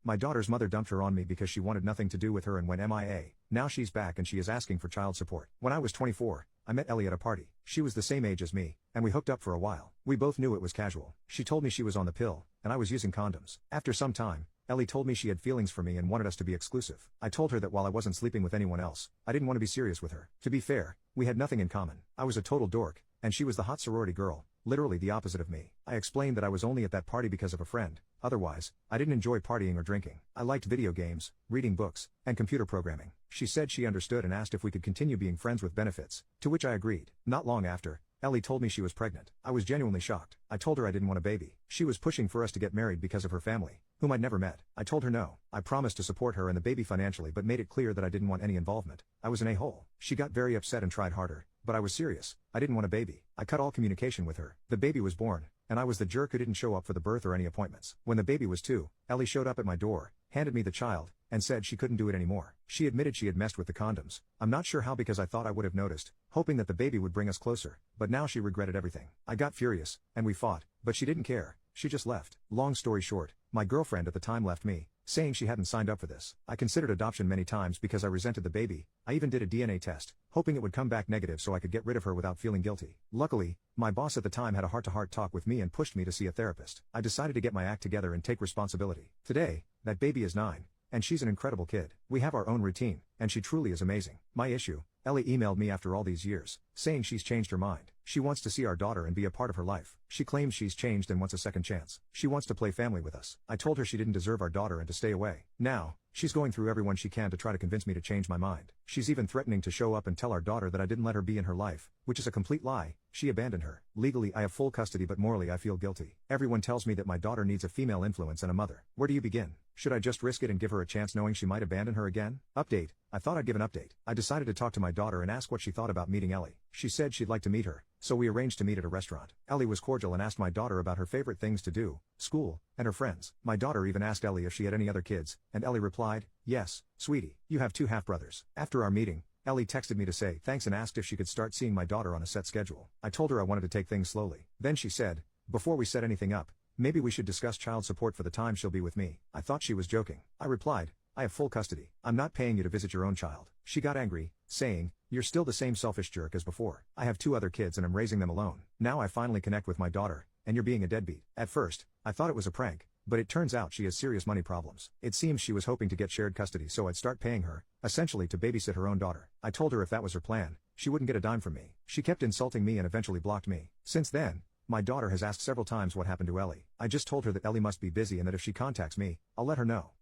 My daughter's mother dumped her on me because she wanted nothing to do with her and went MIA. Now she's back and she is asking for child support. When I was 24, I met Ellie at a party. She was the same age as me, and we hooked up for a while. We both knew it was casual. She told me she was on the pill, and I was using condoms. After some time, Ellie told me she had feelings for me and wanted us to be exclusive. I told her that while I wasn't sleeping with anyone else, I didn't want to be serious with her. To be fair, we had nothing in common. I was a total dork, and she was the hot sorority girl, literally the opposite of me. I explained that I was only at that party because of a friend. Otherwise, I didn't enjoy partying or drinking. I liked video games, reading books, and computer programming. She said she understood and asked if we could continue being friends with benefits, to which I agreed. Not long after, Ellie told me she was pregnant. I was genuinely shocked. I told her I didn't want a baby. She was pushing for us to get married because of her family, whom I'd never met. I told her no. I promised to support her and the baby financially but made it clear that I didn't want any involvement. I was an a-hole. She got very upset and tried harder, but I was serious. I didn't want a baby. I cut all communication with her. The baby was born, and I was the jerk who didn't show up for the birth or any appointments. When the baby was 2, Ellie showed up at my door, handed me the child, and said she couldn't do it anymore. She admitted she had messed with the condoms. I'm not sure how because I thought I would have noticed, hoping that the baby would bring us closer, but now she regretted everything. I got furious, and we fought, but she didn't care. She just left. Long story short, my girlfriend at the time left me, saying she hadn't signed up for this. I considered adoption many times because I resented the baby. I even did a DNA test, hoping it would come back negative so I could get rid of her without feeling guilty. Luckily, my boss at the time had a heart-to-heart talk with me and pushed me to see a therapist. I decided to get my act together and take responsibility. Today, that baby is 9. And she's an incredible kid. We have our own routine, and she truly is amazing. My issue: Ellie emailed me after all these years, saying she's changed her mind. She wants to see our daughter and be a part of her life. She claims she's changed and wants a second chance. She wants to play family with us. I told her she didn't deserve our daughter and to stay away. Now, she's going through everyone she can to try to convince me to change my mind. She's even threatening to show up and tell our daughter that I didn't let her be in her life, which is a complete lie. She abandoned her. Legally I have full custody but morally I feel guilty. Everyone tells me that my daughter needs a female influence and a mother. Where do you begin? Should I just risk it and give her a chance knowing she might abandon her again? Update: I thought I'd give an update. I decided to talk to my daughter and ask what she thought about meeting Ellie. She said she'd like to meet her, so we arranged to meet at a restaurant. Ellie was cordial and asked my daughter about her favorite things to do, school, and her friends. My daughter even asked Ellie if she had any other kids, and Ellie replied, "Yes, sweetie, you have 2 half-brothers." After our meeting, Ellie texted me to say thanks and asked if she could start seeing my daughter on a set schedule. I told her I wanted to take things slowly. Then she said, "Before we set anything up, maybe we should discuss child support for the time she'll be with me." I thought she was joking. I replied, "I have full custody. I'm not paying you to visit your own child." She got angry, saying, "You're still the same selfish jerk as before. I have 2 other kids and I'm raising them alone. Now I finally connect with my daughter, and you're being a deadbeat." At first, I thought it was a prank, but it turns out she has serious money problems. It seems she was hoping to get shared custody so I'd start paying her, essentially to babysit her own daughter. I told her if that was her plan, she wouldn't get a dime from me. She kept insulting me and eventually blocked me. Since then, my daughter has asked several times what happened to Ellie. I just told her that Ellie must be busy and that if she contacts me, I'll let her know.